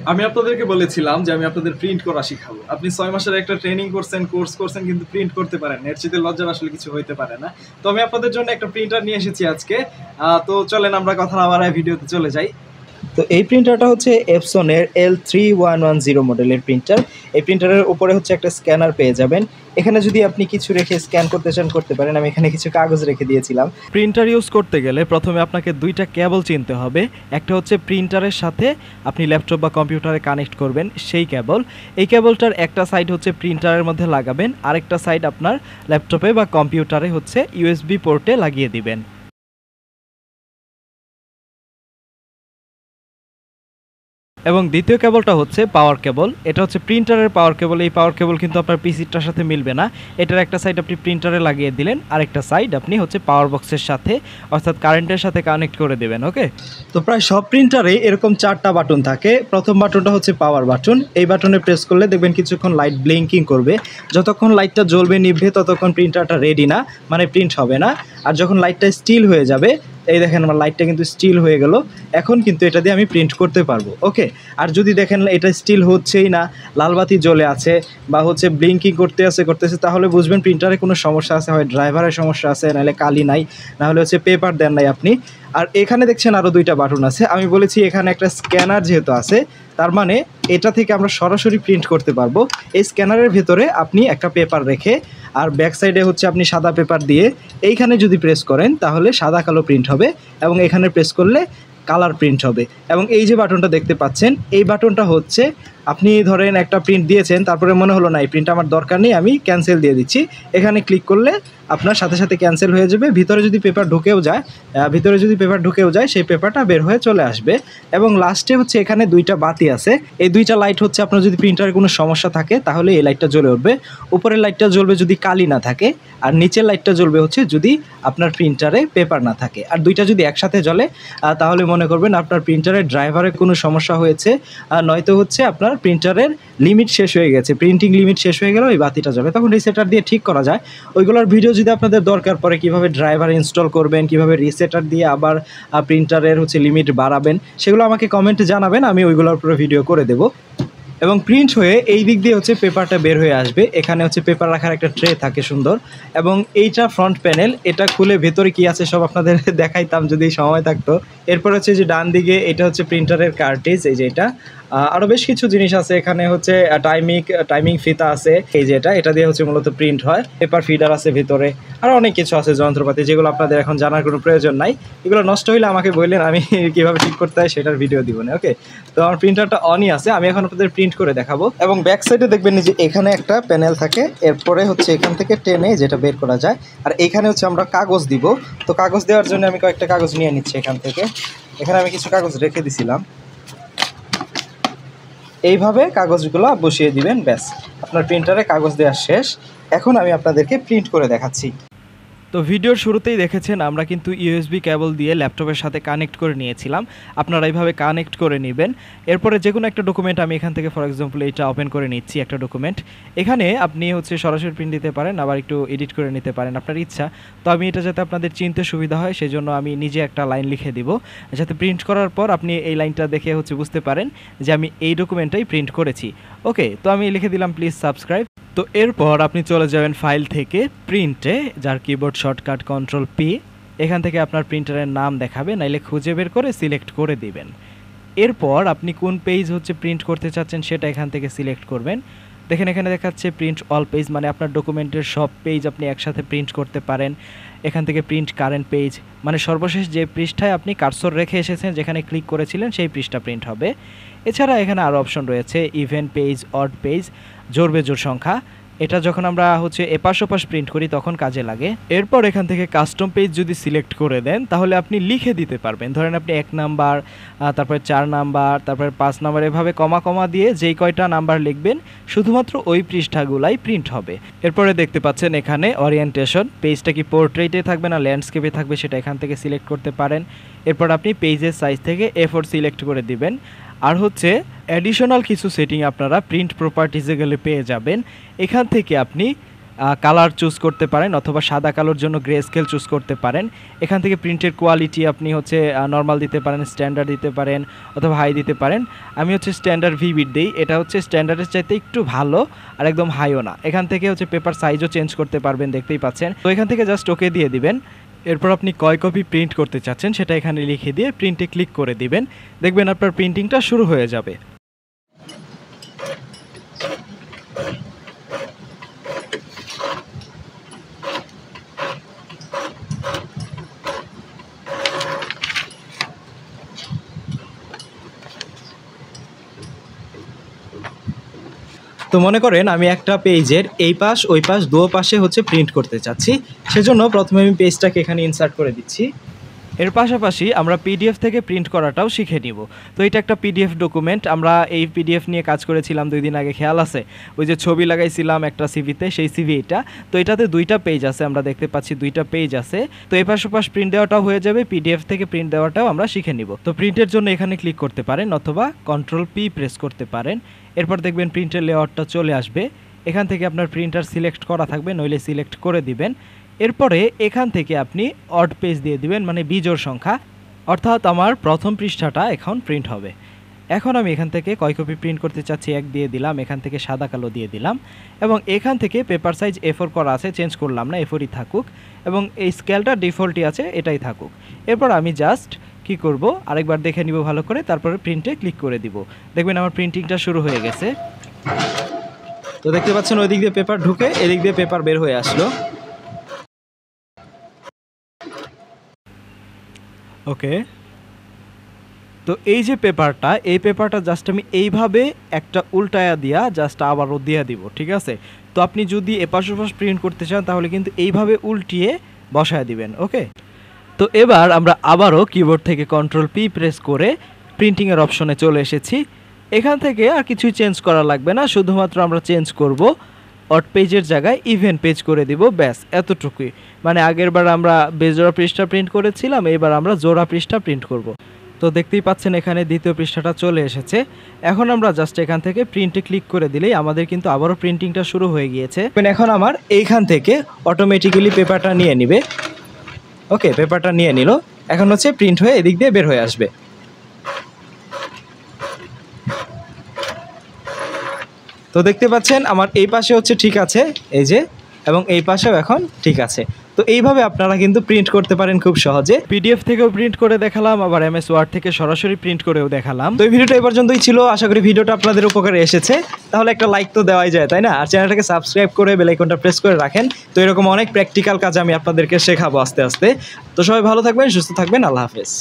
আমি আপনাদেরকে বলেছিলাম যে আমি আপনাদের প্রিন্ট করা শিখাবো। আপনি 6 মাসের একটা ট্রেনিং করছেন, কোর্স করছেন, কিন্তু প্রিন্ট করতে পারেন না। এর চেয়ে লজ্জার আসলে কিছু হইতে পারে না। তো আমি আপনাদের জন্য একটা প্রিন্টার নিয়ে এসেছি আজকে। তো চলেন আমরা কথা না বাড়ায় ভিডিওতে চলে যাই। তো এই প্রিন্টারটা হচ্ছে এপসনের L3110 মডেলের প্রিন্টার। এই প্রিন্টারের উপরে হচ্ছে একটা স্ক্যানার পেয়ে যাবেন। এখানে যদি আপনি কিছু রেখে স্ক্যান করতে চান করতে পারেন। আমি এখানে কিছু কাগজ রেখে দিয়েছিলাম। প্রিন্টার ইউজ করতে গেলে প্রথমে আপনাকে দুইটা কেবল চিনতে হবে। একটা হচ্ছে প্রিন্টারের সাথে আপনি ল্যাপটপ বা কম্পিউটারে কানেক্ট করবেন সেই কেবল। এই কেবলটার একটা সাইড হচ্ছে প্রিন্টারের মধ্যে লাগাবেন, আরেকটা সাইড আপনার ল্যাপটপে বা কম্পিউটারে হচ্ছে ইউএসবি পোর্টে লাগিয়ে দিবেন। এবং দ্বিতীয় কেবলটা হচ্ছে পাওয়ার কেবল। এটা হচ্ছে প্রিন্টারের পাওয়ার কেবল। এই পাওয়ার কেবল কিন্তু আপনার পিসিটার সাথে মিলবে না। এটার একটা সাইড আপনি প্রিন্টারে লাগিয়ে দিলেন, আরেকটা সাইড আপনি হচ্ছে পাওয়ার বক্সের সাথে অর্থাৎ কারেন্টের সাথে কানেক্ট করে দেবেন। ওকে, তো প্রায় সব প্রিন্টারে এরকম 4টা বাটন থাকে। প্রথম বাটনটা হচ্ছে পাওয়ার বাটন। এই বাটনে প্রেস করলে দেখবেন কিছুক্ষণ লাইট ব্লিঙ্কিং করবে। যতক্ষণ লাইটটা জ্বলবে নিভবে ততক্ষণ প্রিন্টারটা রেডি না, মানে প্রিন্ট হবে না। আর যখন লাইটটা স্টিল হয়ে যাবে, এই দেখেন আমার লাইটটা কিন্তু স্টিল হয়ে গেল, এখন কিন্তু এটা দিয়ে আমি প্রিন্ট করতে পারবো। ওকে, আর যদি দেখেন এটা স্টিল হচ্ছেই না, লালবাতি জ্বলে আছে বা হচ্ছে ব্লিঙ্কিং করতেছে, তাহলে বুঝবেন প্রিন্টারে কোনো সমস্যা আছে, হয় ড্রাইভারের সমস্যা আছে, নাহলে কালি নাই, নাহলে হচ্ছে পেপার দেন নাই আপনি। আর এখানে দেখছেন আরও 2টা বাটন আছে। আমি বলেছি এখানে একটা স্ক্যানার যেহেতু আছে, তার মানে এটা থেকে আমরা সরাসরি প্রিন্ট করতে পারবো। এই স্ক্যানারের ভেতরে আপনি একটা পেপার রেখে আর ব্যাক সাইডে হচ্ছে আপনি সাদা পেপার দিয়ে এইখানে যদি প্রেস করেন তাহলে সাদা কালো প্রিন্ট হবে, এবং এখানে প্রেস করলে কালার প্রিন্ট হবে। এবং এই যে বাটনটা দেখতে পাচ্ছেন, এই বাটনটা হচ্ছে আপনি ধরেন একটা প্রিন্ট দিয়েছেন, তারপরে মনে হলো না এই প্রিন্ট আমার দরকার নেই, আমি ক্যান্সেল দিয়ে দিচ্ছি। এখানে ক্লিক করলে আপনার সাথে সাথে ক্যান্সেল হয়ে যাবে। ভিতরে যদি পেপার ঢুকেও যায় সেই পেপারটা বের হয়ে চলে আসবে। এবং লাস্টে হচ্ছে এখানে 2টা বাতি আছে। এই 2টা লাইট হচ্ছে আপনার যদি প্রিন্টারে কোনো সমস্যা থাকে তাহলে এই লাইটটা জ্বলে উঠবে। উপরের লাইটটা জ্বলবে যদি কালি না থাকে, আর নিচের লাইটটা জ্বলবে হচ্ছে যদি আপনার প্রিন্টারে পেপার না থাকে। আর 2টা যদি একসাথে জ্বলে তাহলে মনে করবেন আপনার প্রিন্টারের ড্রাইভারের কোনো সমস্যা হয়েছে, নয়তো হচ্ছে আপনার প্রিন্টারের লিমিট শেষ হয়ে গেছে, প্রিন্টিং লিমিট শেষ হয়ে গেলে ওই বাতিটা জ্বলে। তখন রিসেটার দিয়ে ঠিক করা যায়। ওইগুলোর ভিডিও যদি আপনাদের দরকার পড়ে, কীভাবে ড্রাইভার ইনস্টল করবেন, কীভাবে রিসেটার দিয়ে আবার প্রিন্টারের হচ্ছে লিমিট বাড়াবেন, সেগুলো আমাকে কমেন্টে জানাবেন, আমি ওইগুলোর উপরে ভিডিও করে দেবো। এবং প্রিন্ট হয়ে এই দিক দিয়ে হচ্ছে পেপারটা বের হয়ে আসবে। এখানে হচ্ছে পেপার রাখার একটা ট্রে থাকে সুন্দর। এবং এইটা ফ্রন্ট প্যানেল, এটা খুলে ভেতরে কি আছে সব আপনাদের দেখাইতাম যদি সময় থাকতো। এরপর হচ্ছে যে ডান দিকে এটা হচ্ছে প্রিন্টারের কার্ট্রিজ, এই যে এটা। আরও বেশ কিছু জিনিস আছে এখানে, হচ্ছে টাইমিং ফিতা আছে, এই যে এটা দিয়ে হচ্ছে মূলত প্রিন্ট হয়। পেপার ফিডার আছে ভিতরে, আর অনেক কিছু আছে যন্ত্রপাতি, যেগুলো আপনাদের এখন জানার কোনো প্রয়োজন নাই। এগুলো নষ্ট হইলে আমাকে বললেন, আমি কীভাবে ঠিক করতে হয় সেটার ভিডিও দিব না। ওকে, তো আমার প্রিন্টারটা অনই আছে, আমি এখন আপনাদের প্রিন্ট করে দেখাবো। এবং ব্যাক সাইডে দেখবেন যে এখানে একটা প্যানেল থাকে, এরপরে হচ্ছে এখান থেকে টেনে যেটা বের করা যায়। আর এখানে হচ্ছে আমরা কাগজ দিব। তো কাগজ দেওয়ার জন্য আমি কয়েকটা কাগজ নিয়ে নিচ্ছি এখান থেকে। এখানে আমি কিছু কাগজ রেখে দিছিলাম। এইভাবে কাগজগুলো বসিয়ে দিবেন, ব্যাস আপনার প্রিন্টারে কাগজ দেওয়া শেষ। এখন আমি আপনাদেরকে প্রিন্ট করে দেখাচ্ছি। তো ভিডিওর শুরুতেই দেখেছেন আমরা কিন্তু ইউএসবি কেবল দিয়ে ল্যাপটপের সাথে কানেক্ট করে নিয়েছিলাম। আপনারা এইভাবে কানেক্ট করে নেবেন। এরপরে যে কোনো একটা ডকুমেন্ট, আমি এখান থেকে ফর এক্সাম্পল এইটা ওপেন করে নিচ্ছি একটা ডকুমেন্ট। এখানে আপনি হচ্ছে সরাসরি প্রিন্ট দিতে পারেন, আবার একটু এডিট করে নিতে পারেন, আপনার ইচ্ছা। তো আমি এটা যাতে আপনাদের চিনতে সুবিধা হয় সেই জন্য আমি নিজে একটা লাইন লিখে দিব, যাতে প্রিন্ট করার পর আপনি এই লাইনটা দেখে হচ্ছে বুঝতে পারেন যে আমি এই ডকুমেন্টটাই প্রিন্ট করেছি। ওকে, তো আমি লিখে দিলাম প্লিজ সাবস্ক্রাইব। তো এরপর আপনি চলে যাবেন ফাইল থেকে প্রিন্টে, যার কিবোর্ড শর্টকাট Ctrl+P। এখান থেকে আপনার প্রিন্টারের নাম দেখাবে, নাইলে খুঁজে বের করে সিলেক্ট করে দিবেন। এরপর আপনি কোন পেজ হচ্ছে প্রিন্ট করতে চাচ্ছেন সেটা এখান থেকে সিলেক্ট করবেন। দেখেন এখানে দেখাচ্ছে প্রিন্ট অল পেজ, মানে আপনার ডকুমেন্টের সব পেজ আপনি একসাথে প্রিন্ট করতে পারেন। এখান থেকে প্রিন্ট কারেন্ট পেজ, মানে সর্বশেষ যে পৃষ্ঠায় আপনি কার্সর রেখে এসেছেন, যেখানে ক্লিক করেছিলেন সেই পৃষ্ঠা প্রিন্ট হবে। এছাড়া এখানে আরও অপশন রয়েছে, ইভেন পেজ, অড পেজ, জোড় বেজোড় সংখ্যা। এটা যখন আমরা হচ্ছে এপাশ ওপাশ প্রিন্ট করি তখন কাজে লাগে। এরপর এখান থেকে কাস্টম পেজ যদি সিলেক্ট করে দেন তাহলে আপনি লিখে দিতে পারবেন। ধরেন আপনি 1 নাম্বার, তারপরে 4 নাম্বার, তারপরে 5 নাম্বার, এভাবে কমা দিয়ে যেই কয়টা নাম্বার লিখবেন শুধুমাত্র ওই পৃষ্ঠাগুলাই প্রিন্ট হবে। এরপরে দেখতে পাচ্ছেন এখানে ওরিয়েন্টেশন, পেজটা কি পোর্ট্রেটে থাকবে না ল্যান্ডস্কেপে থাকবে সেটা এখান থেকে সিলেক্ট করতে পারেন। এরপর আপনি পেজের সাইজ থেকে A4 সিলেক্ট করে দিবেন। আর হচ্ছে অ্যাডিশনাল কিছু সেটিং আপনারা প্রিন্ট প্রপার্টিজে গেলে পেয়ে যাবেন। এখান থেকে আপনি কালার চুজ করতে পারেন অথবা সাদা কালোর জন্য গ্রে স্কেল চুজ করতে পারেন। এখান থেকে প্রিন্টের কোয়ালিটি আপনি হচ্ছে নর্মাল দিতে পারেন, স্ট্যান্ডার্ড দিতে পারেন অথবা হাই দিতে পারেন। আমি হচ্ছে স্ট্যান্ডার্ড ভিবিট দিই, এটা হচ্ছে স্ট্যান্ডার্ডের চাইতে একটু ভালো আর একদম হাইও না। এখান থেকে হচ্ছে পেপার সাইজও চেঞ্জ করতে পারবেন, দেখতেই পাচ্ছেন। তো এখান থেকে জাস্ট ওকে দিয়ে দিবেন। এরপর আপনি কয় কপি প্রিন্ট করতে চাচ্ছেন সেটা এখানে লিখে দিয়ে প্রিন্টে ক্লিক করে দিবেন, দেখবেন আপনার প্রিন্টিংটা শুরু হয়ে যাবে। তো মনে করেন আমি একটা পেজের এই পাশ ওই পাশ দুও পাশে হচ্ছে প্রিন্ট করতে চাচ্ছি, সেজন্য প্রথমে আমি পেজটাকে এখানে ইনসার্ট করে দিচ্ছি। এর পাশাপাশি আমরা পিডিএফ থেকে প্রিন্ট করাটাও শিখে নিব। তো এটা একটা পিডিএফ ডকুমেন্ট, আমরা এই পিডিএফ নিয়ে কাজ করেছিলাম 2 দিন আগে, খেয়াল আছে? ওই যে ছবি লাগাইছিলাম একটা সিভিতে, সেই সিভি এটা। তো এটাতে 2টা পেজ আছে, আমরা দেখতে পাচ্ছি 2টা পেজ আছে। তো এই পাশাপাশি প্রিন্ট দেওয়াটাও হয়ে যাবে, পিডিএফ থেকে প্রিন্ট দেওয়াটাও আমরা শিখে নিব। তো প্রিন্টের জন্য এখানে ক্লিক করতে পারেন অথবা Ctrl+P প্রেস করতে পারেন। এরপর দেখবেন প্রিন্টের লেআউটটা চলে আসবে। এখান থেকে আপনার প্রিন্টার সিলেক্ট করা থাকবে, নইলে সিলেক্ট করে দিবেন। এরপরে এখান থেকে আপনি অড পেজ দিয়ে দিবেন, মানে বিজোড় সংখ্যা, অর্থাৎ আমার প্রথম পৃষ্ঠাটা এখন প্রিন্ট হবে। এখন আমি এখান থেকে কয় কপি প্রিন্ট করতে চাচ্ছি 1 দিয়ে দিলাম, এখান থেকে সাদা কালো দিয়ে দিলাম এবং এখান থেকে পেপার সাইজ A4 করা আছে, চেঞ্জ করলাম না, A4ই থাকুক এবং এই স্কেলটা ডিফল্টই আছে, এটাই থাকুক। এরপর আমি জাস্ট কি করব, আরেকবার দেখে নিব ভালো করে, তারপরে প্রিন্টে ক্লিক করে দিব। দেখবেন আমার প্রিন্টিংটা শুরু হয়ে গেছে। তো দেখতে পাচ্ছেন ওই দিক দিয়ে পেপার ঢুকে এদিক দিয়ে পেপার বের হয়ে আসলো। ওকে, তো এই যে পেপারটা, এই পেপারটা জাস্ট আমি এইভাবে একটা উল্টায়া দিয়া জাস্ট আবারও দিয়ে দিব, ঠিক আছে? তো আপনি যদি এপাশ ওপাশ প্রিন্ট করতে চান তাহলে কিন্তু এইভাবে উল্টিয়ে বসায় দিবেন। ওকে, তো এবার আমরা আবারও কিবোর্ড থেকে Ctrl+P প্রেস করে প্রিন্টিংয়ের অপশনে চলে এসেছি। এখান থেকে আর কিছুই চেঞ্জ করা লাগবে না, শুধুমাত্র আমরা চেঞ্জ করব অড পেজের জায়গায় ইভেন পেজ করে দিব, ব্যাস এতটুকুই। মানে আগের বার আমরা বেজোড়া পৃষ্ঠা প্রিন্ট করেছিলাম, এবার আমরা জোড়া পৃষ্ঠা প্রিন্ট করব। তো দেখতেই পাচ্ছেন এখানে দ্বিতীয় পৃষ্ঠাটা চলে এসেছে। এখন আমরা জাস্ট এখান থেকে প্রিন্টে ক্লিক করে দিলেই আমাদের কিন্তু আবারও প্রিন্টিংটা শুরু হয়ে গিয়েছে। এখন আমার এইখান থেকে অটোমেটিক্যালি পেপারটা নিয়ে নিবে। ওকে, পেপারটা নিয়ে নিল, এখন হচ্ছে প্রিন্ট হয়ে এদিক দিয়ে বের হয়ে আসবে। তো দেখতে পাচ্ছেন আমার এই পাশে হচ্ছে ঠিক আছে, এই যে, এবং এই পাশেও এখন ঠিক আছে। তো এইভাবে আপনারা কিন্তু প্রিন্ট করতে পারেন খুব সহজে। পিডিএফ থেকেও প্রিন্ট করে দেখালাম, আবার MS ওয়ার্ড থেকে সরাসরি প্রিন্ট করেও দেখালাম। তো এই ভিডিওটা এই পর্যন্তই ছিল, আশা করি ভিডিওটা আপনাদের উপকারে এসেছে। তাহলে একটা লাইক তো দেওয়াই যায়, তাই না? আর চ্যানেলটাকে সাবস্ক্রাইব করে বেল আইকনটা প্রেস করে রাখেন। তো এরকম অনেক প্র্যাকটিক্যাল কাজ আমি আপনাদেরকে শেখাবো আস্তে আস্তে। তো সবাই ভালো থাকবেন, সুস্থ থাকবেন, আল্লাহ হাফেজ।